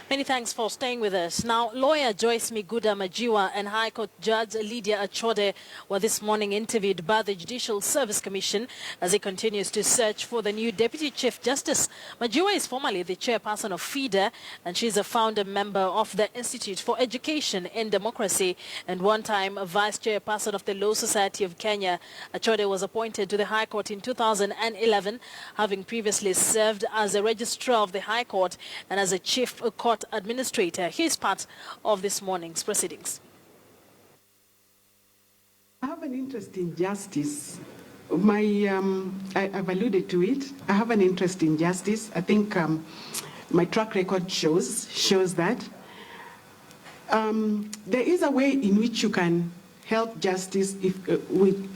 Many thanks for staying with us. Now, lawyer Joyce Miguda Majiwa and High Court Judge Lydia Achode were this morning interviewed by the Judicial Service Commission as it continues to search for the new Deputy Chief Justice. Majiwa is formerly the chairperson of FIDA, and she's a founder member of the Institute for Education and Democracy and one-time vice chairperson of the Law Society of Kenya. Achode was appointed to the High Court in 2011, having previously served as a registrar of the High Court and as a chief court administrator. Here's part of this morning's proceedings. I have an interest in justice. I've alluded to it. I have an interest in justice. I think my track record shows that. There is a way in which you can help justice,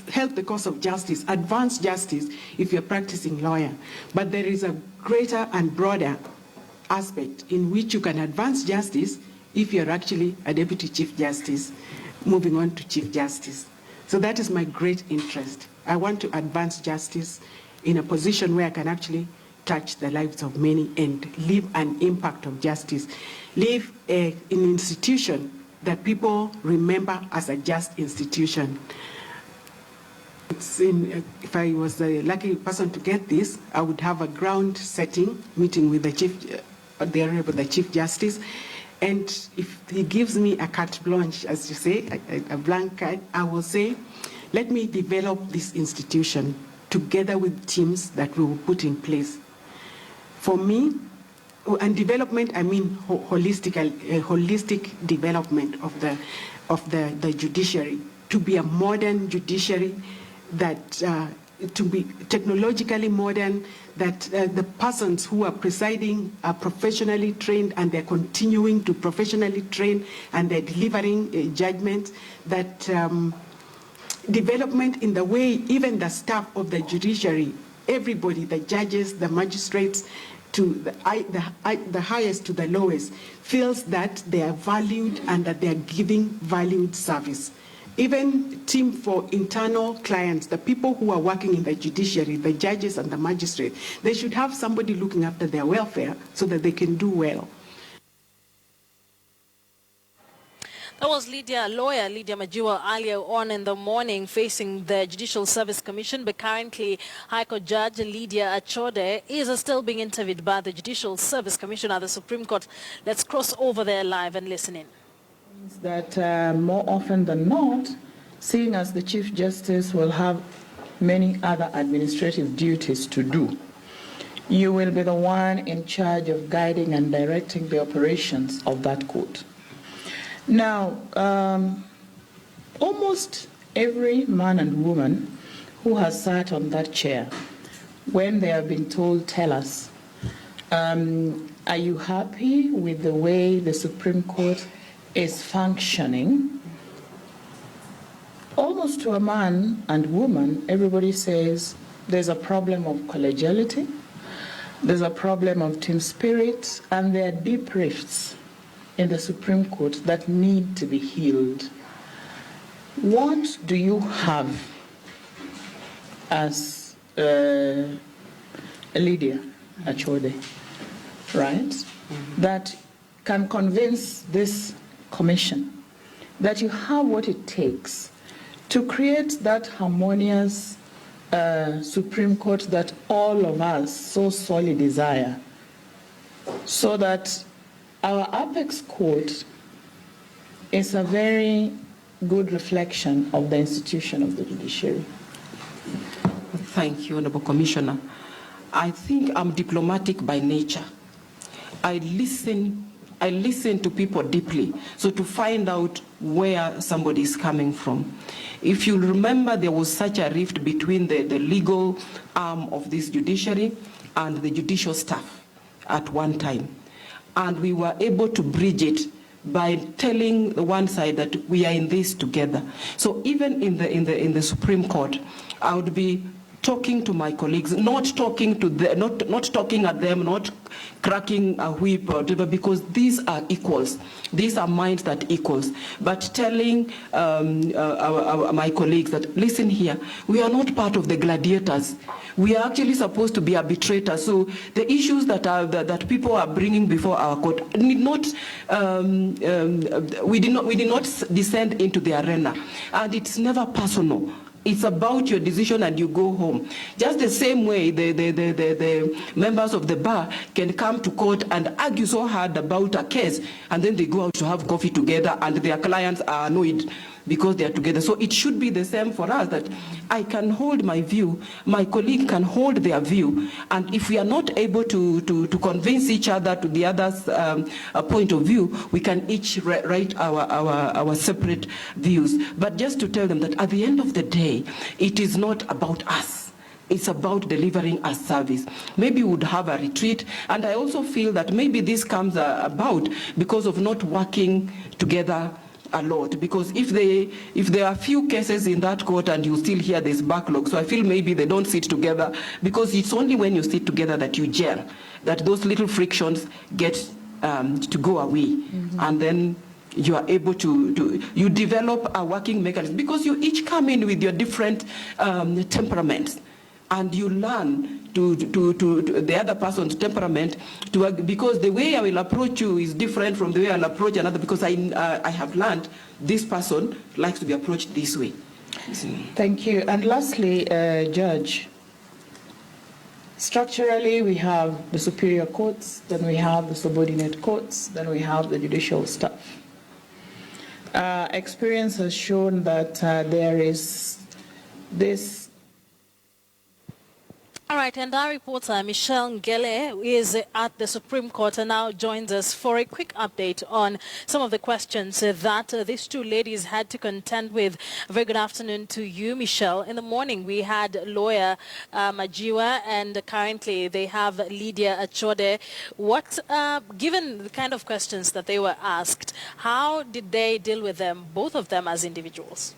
help the cause of justice, advance justice if you're a practicing lawyer. But there is a greater and broader aspect in which you can advance justice if you're actually a Deputy Chief Justice, moving on to Chief Justice. So that is my great interest. I want to advance justice in a position where I can actually touch the lives of many and leave an impact of justice, leave an institution that people remember as a just institution. If I was the lucky person to get this, I would have a ground-setting meeting with the Honorable Chief Justice, and if he gives me a carte blanche, as you say, a blank card, I will say, let me develop this institution together with teams that we will put in place. For me, and development, I mean holistic development of the judiciary, to be a modern judiciary, that to be technologically modern, that the persons who are presiding are professionally trained and they're continuing to professionally train and they're delivering judgments, that development in the way even the staff of the judiciary, everybody, the judges, the magistrates, to the highest to the lowest, feels that they are valued and that they are giving valued service. Even team for internal clients, the people who are working in the judiciary, the judges and the magistrates, they should have somebody looking after their welfare so that they can do well. That was lawyer Lydia Majiwa earlier on in the morning facing the Judicial Service Commission, but currently High Court Judge Lydia Achode is still being interviewed by the Judicial Service Commission at the Supreme Court. Let's cross over there live and listen in. That more often than not, seeing as the Chief Justice will have many other administrative duties to do, you will be the one in charge of guiding and directing the operations of that court. Now, almost every man and woman who has sat on that chair, when they have been told, tell us, are you happy with the way the Supreme Court is functioning? Almost to a man and woman, everybody says there's a problem of collegiality, there's a problem of team spirit, and there are deep rifts in the Supreme Court that need to be healed. What do you have as Lydia Achode, right, that can convince this commission that you have what it takes to create that harmonious Supreme Court that all of us so sorely desire, so that our apex court is a very good reflection of the institution of the judiciary? Thank you, Honorable Commissioner. I think I'm diplomatic by nature. I listen to people deeply, so to find out where somebody is coming from. If you remember, there was such a rift between the legal arm of this judiciary and the judicial staff at one time. And we were able to bridge it by telling the one side that we are in this together. So even in the Supreme Court, I would be talking to my colleagues, not talking to them, not talking at them, not cracking a whip or whatever, because these are equals. These are minds that equals. But telling my colleagues that, listen here, we are not part of the gladiators. We are actually supposed to be arbitrators. So the issues that people are bringing before our court need not, we did not descend into the arena, and it's never personal. It's about your decision and you go home. Just the same way the members of the bar can come to court and argue so hard about a case, and then they go out to have coffee together and their clients are annoyed because they are together. So it should be the same for us, that I can hold my view, my colleague can hold their view, and if we are not able to convince each other to the other's point of view, we can each write our separate views. But just to tell them that at the end of the day, it is not about us. It's about delivering a service. Maybe we would have a retreat, and I also feel that maybe this comes about because of not working together a lot, because if there are few cases in that court and you still hear this backlog, so I feel maybe they don't sit together, because it's only when you sit together that you gel, that those little frictions get to go away, and then you are able you develop a working mechanism, because you each come in with your different temperaments, and you learn to the other person's temperament, because the way I will approach you is different from the way I'll approach another, because I have learned this person likes to be approached this way. Thank you. And lastly, Judge, structurally we have the superior courts, then we have the subordinate courts, then we have the judicial staff. Experience has shown that there is this. All right, and our reporter, Michelle Ngele, is at the Supreme Court and now joins us for a quick update on some of the questions that these two ladies had to contend with. A very good afternoon to you, Michelle. In the morning, we had lawyer Majiwa, and currently they have Lydia Achode. What, given the kind of questions that they were asked, how did they deal with them, both of them as individuals?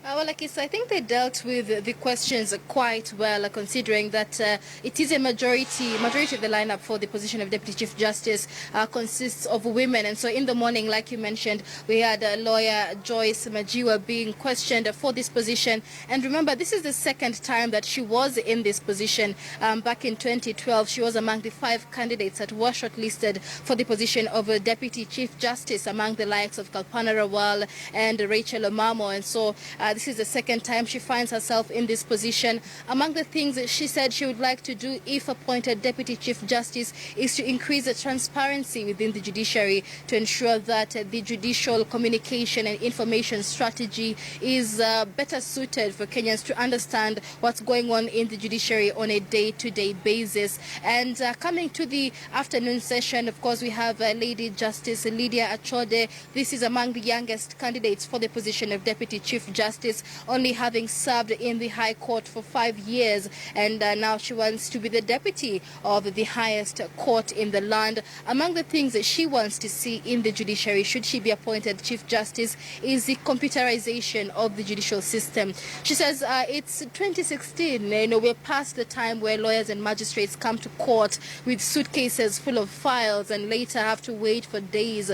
Well, I think they dealt with the questions quite well, considering that it is a majority of the lineup for the position of Deputy Chief Justice consists of women. And so in the morning, like you mentioned, we had lawyer Joyce Majiwa being questioned for this position. And remember, this is the second time that she was in this position. Back in 2012, she was among the 5 candidates that were shortlisted for the position of Deputy Chief Justice, among the likes of Kalpana Rawal and Rachel Omamo. And so this is the second time she finds herself in this position. Among the things that she said she would like to do if appointed Deputy Chief Justice is to increase the transparency within the judiciary, to ensure that the judicial communication and information strategy is better suited for Kenyans to understand what's going on in the judiciary on a day-to-day basis. And coming to the afternoon session, of course, we have Lady Justice Lydia Achode. This is among the youngest candidates for the position of Deputy Chief Justice, only having served in the High Court for 5 years, and now she wants to be the deputy of the highest court in the land. Among the things that she wants to see in the judiciary, should she be appointed Chief Justice, is the computerization of the judicial system. She says it's 2016, we're past the time where lawyers and magistrates come to court with suitcases full of files and later have to wait for days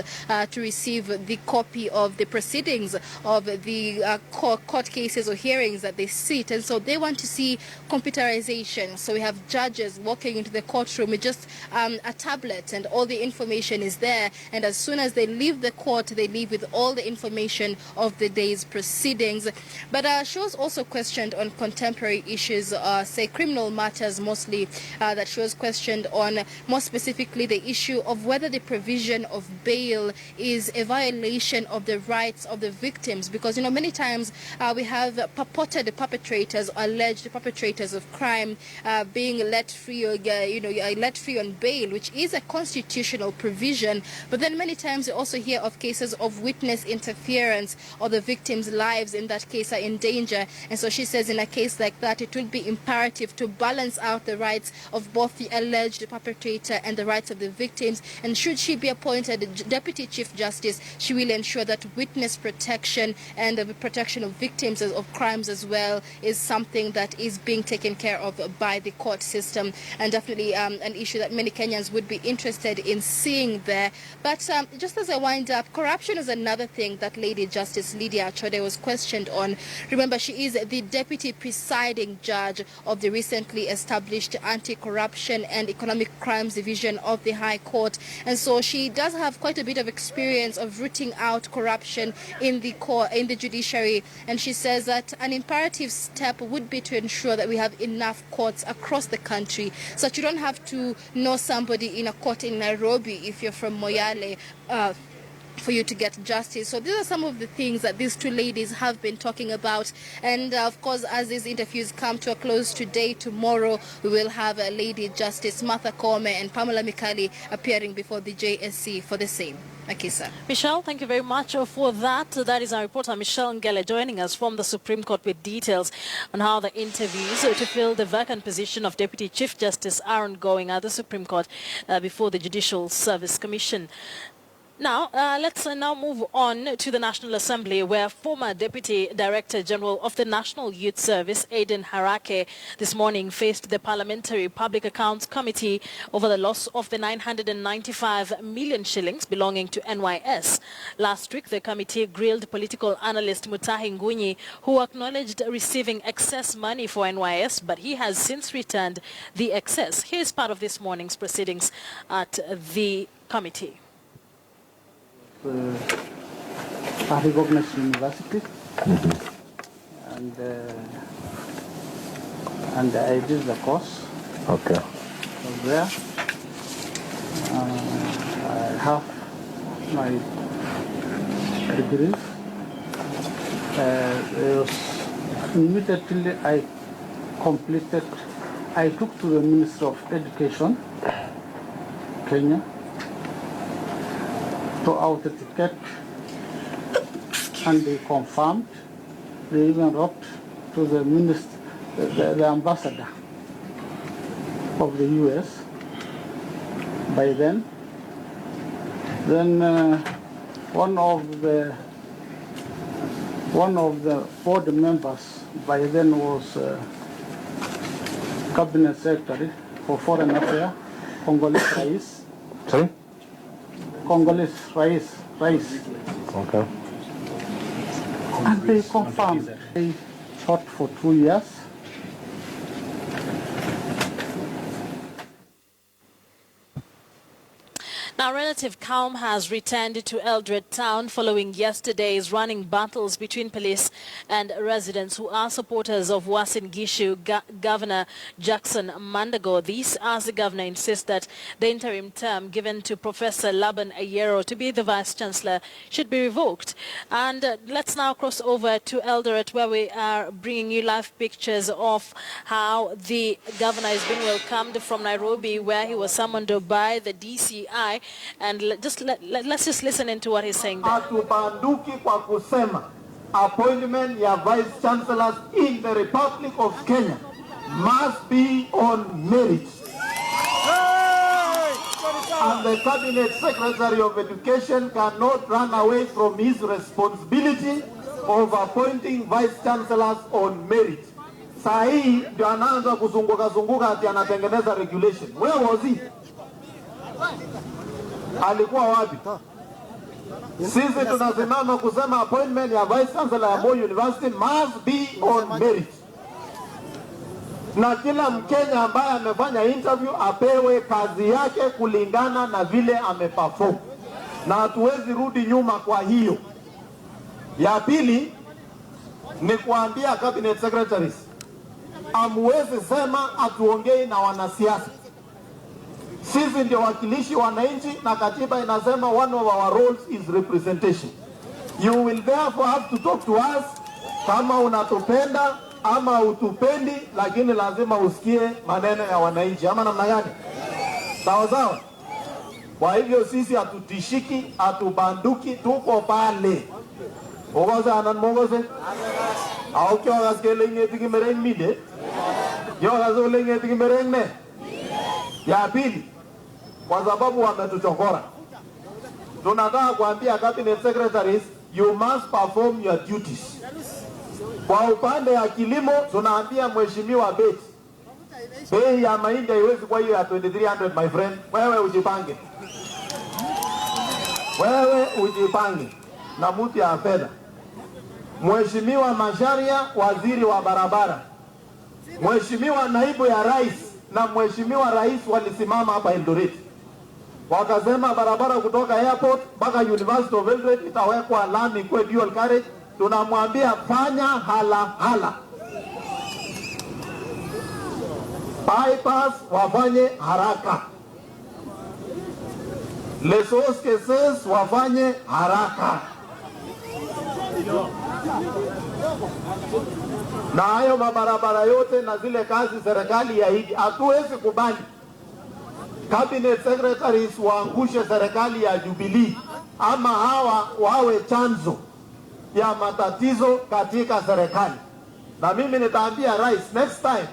to receive the copy of the proceedings of the court cases or hearings that they sit. And so they want to see computerization. So we have judges walking into the courtroom with just a tablet, and all the information is there. And as soon as they leave the court, they leave with all the information of the day's proceedings. But she was also questioned on contemporary issues, say criminal matters mostly, that she was questioned on, more specifically the issue of whether the provision of bail is a violation of the rights of the victims. Because, many times we have purported perpetrators, alleged perpetrators of crime being let free, or let free on bail, which is a constitutional provision. But then many times we also hear of cases of witness interference, or the victims' lives in that case are in danger. And so she says in a case like that, it will be imperative to balance out the rights of both the alleged perpetrator and the rights of the victims. And should she be appointed Deputy Chief Justice, she will ensure that witness protection and the protection of victims of crimes as well is something that is being taken care of by the court system, and definitely an issue that many Kenyans would be interested in seeing there. But just as I wind up, corruption is another thing that Lady Justice Lydia Achode was questioned on. Remember, she is the deputy presiding judge of the recently established Anti-Corruption and Economic Crimes Division of the High Court, and so she does have quite a bit of experience of rooting out corruption in the judiciary, and she says that an imperative step would be to ensure that we have enough courts across the country, so that you don't have to know somebody in a court in Nairobi if you're from Moyale for you to get justice. So these are some of the things that these two ladies have been talking about, and of course, as these interviews come to a close today, tomorrow we will have Lady Justice Martha Koome and Pamela Mikali appearing before the JSC for the same. Okay, sir. Michelle, thank you very much for that. That is our reporter Michelle Ngele joining us from the Supreme Court with details on how the interviews to fill the vacant position of Deputy Chief Justice are ongoing at the Supreme Court before the Judicial Service Commission. Now, let's now move on to the National Assembly, where former Deputy Director General of the National Youth Service, Aiden Harake, this morning faced the Parliamentary Public Accounts Committee over the loss of the 995 million shillings belonging to NYS. Last week, the committee grilled political analyst Mutahi Ngunyi, who acknowledged receiving excess money for NYS, but he has since returned the excess. Here's part of this morning's proceedings at the committee. A recognized university, and I did the course. Okay. So there, I have my degree. Immediately I completed. I took to the Minister of Education, Kenya, to authenticate, and they confirmed. They even wrote to the minister, the ambassador of the US. By then one of the board members by then was Cabinet Secretary for Foreign Affairs, Congolese Rais. Sorry? Congolese Rais. Okay. And they confirmed. They taught for 2 years. Now, relative calm has returned to Eldoret town following yesterday's running battles between police and residents who are supporters of Uasin Gishu Governor Jackson Mandago. This as the governor insists that the interim term given to Professor Laban Ayero to be the Vice-Chancellor should be revoked. And let's now cross over to Eldoret, where we are bringing you live pictures of how the governor is being welcomed from Nairobi, where he was summoned by the DCI. And let's just listen into what he's saying there. Hatubanduki kwa kusema appointment ya vice chancellors in the Republic of Kenya must be on merit. And the Cabinet Secretary of Education cannot run away from his responsibility of appointing vice chancellors on merit. Saa hii ndio anaanza kuzunguka ati anatengeneza regulation. Where was he? Alikuwa wapi? Sisi tunasimama kusema appointment ya Vice Chancellor ya Moi University must be on merit. Na kila Mkenya ambaye amefanya interview apewe kazi yake kulingana na vile ameperform. Na hatuwezi rudi nyuma kwa hiyo. Ya pili ni kuambia cabinet secretaries, amwezi sema atuongei na wanasiasa. Sisi ndio wakilishi wananchi na katiba inasema one of our roles is representation. You will therefore have to talk to us kama unatupenda ama utupendi, lakini lazima usikie maneno ya wananchi ama namna gani? Sawa sawa? Kwa hivyo sisi hatutishiki, hatubanduki, tuko pale. Ogoze anan mogoze? Au kyo gaskele ngeti mereng mide? Yo gazole ngeti mereng ne? Ya pili, kwa sababu wametuchokora, tunataka kuambia cabinet secretaries, you must perform your duties. Kwa upande ya kilimo tunaambia mheshimiwa Beti, bei ya mahindi haiwezi kwa hiyo ya 2300 my friend. Wewe ujipange. Wewe ujipange na mtu ya fedha. Mheshimiwa Masharia, waziri wa barabara, Mheshimiwa naibu ya rais na Mheshimiwa rais walisimama hapa Eldoret. Wakasema barabara kutoka airport mpaka University of Eldoret itawekwa lami kwa dual carriage. Tunamwambia fanya hala. Bypass wafanye haraka. Lesos cases wafanye haraka. Na hayo mabarabara yote na zile kazi serikali ya hidi, hatuwezi kubali cabinet secretaries waangushe serikali ya Jubilee ama hawa wawe chanzo ya matatizo katika serikali. Na mimi nitaambia rais, next time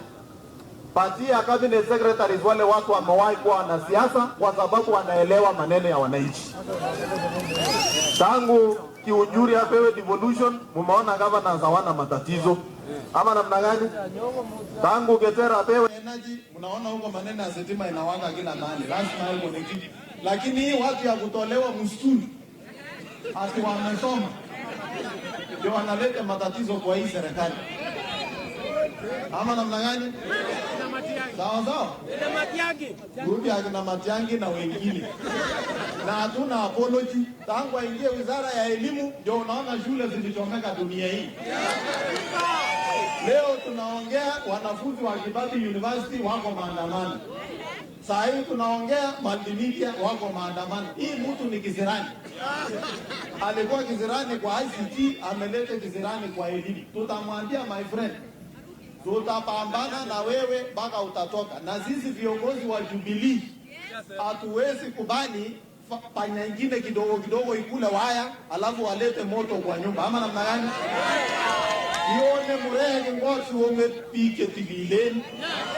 patia cabinet secretaries wale watu wamewahi kuwa wanasiasa, kwa sababu wanaelewa maneno ya wananchi. Tangu Kiunjuri apewe devolution, mumeona governors hawana matatizo ama namna gani? Tangu Getera apewe energy, mnaona huko maneno ya sitima inawaka kila mahali, lazima hapo ni kitu. Lakini hii watu ya kutolewa msituni ati wamesoma ndio wanaleta matatizo kwa hii serikali ama namna gani? Sawa. Rudi akina Matiangi na wengine. Na hatuna apology. Tangu aingie wizara ya elimu ndio unaona shule zilichomeka dunia hii. Leo tunaongea wanafunzi wa Kibabi University wako maandamano. Saa hii tunaongea multimedia wako maandamano. Hii mtu ni kisirani. Alikuwa kisirani kwa ICT, ameleta kisirani kwa elimu. Tutamwambia my friend, tutapambana na wewe mpaka utatoka. Na sisi viongozi wa Jubilee hatuwezi kubali panya ingine kidogo ikule waya alafu walete moto kwa nyumba ama namna gani? Yone murege ngosi umepike tibileni.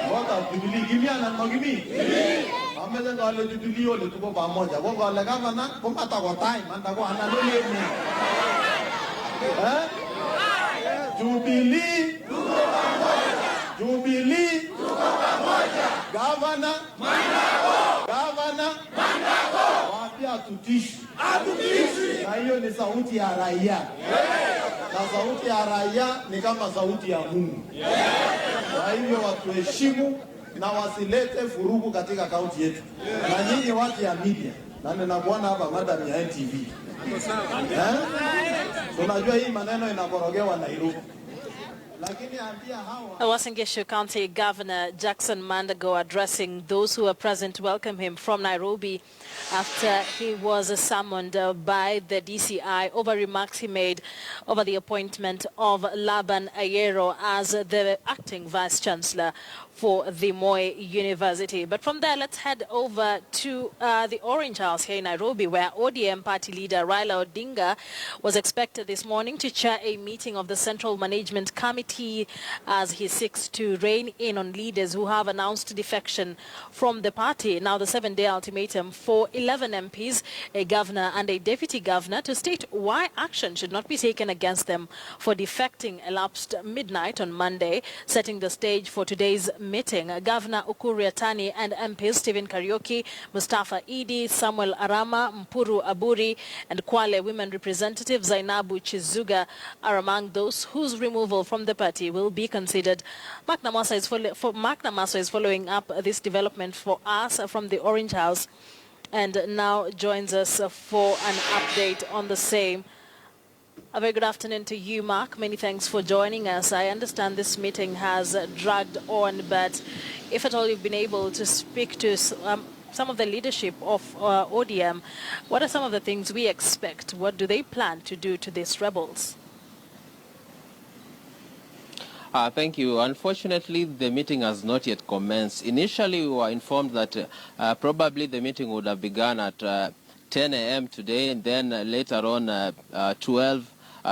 Ngoka Jubilee kimya na magimi. Ameze ngale Jubilee ole tuko pamoja. Bongo ole kama na kumpata kwa time anda kwa analole ni. Jubilee tuko pamoja. Jubilee tuko pamoja. Governor wapia tutishi. Na hiyo ni sauti ya raia. Na sauti ya raia ni kama sauti ya Mungu. Kwa hivyo watuheshimu na wasilete furugu katika kaunti yetu. Na nyinyi watu ya media, na ninakuona hapa madam ya NTV. Tunajua hii maneno inakorogewa Nairobi. Uasin Gishu County Governor Jackson Mandago addressing those who were present to welcome him from Nairobi after he was summoned by the DCI over remarks he made over the appointment of Laban Ayero as the acting Vice Chancellor for the Moi University. But from there, let's head over to the Orange House here in Nairobi, where ODM party leader Raila Odinga was expected this morning to chair a meeting of the Central Management Committee as he seeks to rein in on leaders who have announced defection from the party. Now, the 7-day ultimatum for 11 MPs, a governor and a deputy governor, to state why action should not be taken against them for defecting elapsed midnight on Monday, setting the stage for today's meeting. Governor Ukur Yatani and MPs Stephen Kariuki, Mustafa Idi, Samuel Arama, Mpuru Aburi, and Kwale women representative Zainabu Chizuga are among those whose removal from the party will be considered. Mark Namaso is following up this development for us from the Orange House and now joins us for an update on the same. A very good afternoon to you, Mark. Many thanks for joining us. I understand this meeting has dragged on, but if at all you've been able to speak to some of the leadership of ODM, what are some of the things we expect? What do they plan to do to these rebels? Thank you. Unfortunately, the meeting has not yet commenced. Initially, we were informed that probably the meeting would have begun at 10 a.m. today, and then later on 12.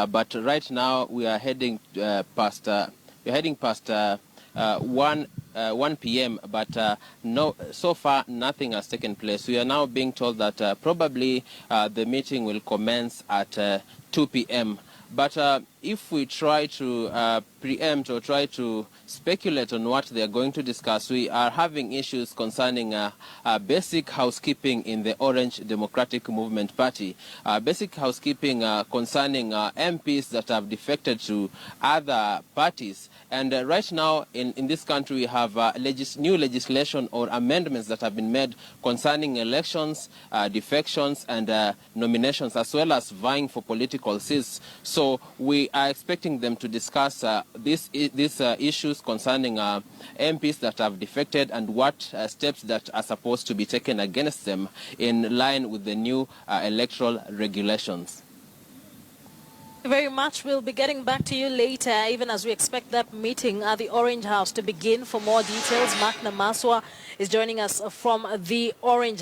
But right now we are heading past 1 p.m. But no, so far nothing has taken place. We are now being told that probably the meeting will commence at 2 p.m. But if we try to preempt or try to speculate on what they are going to discuss, we are having issues concerning basic housekeeping in the Orange Democratic Movement Party. Basic housekeeping concerning MPs that have defected to other parties. And right now in this country we have new legislation or amendments that have been made concerning elections, defections and nominations, as well as vying for political seats. So we are expecting them to discuss these issues concerning MPs that have defected and what steps that are supposed to be taken against them in line with the new electoral regulations. Thank you very much. We'll be getting back to you later, even as we expect that meeting at the Orange House to begin. For more details, Mark Namaswa is joining us from the Orange House.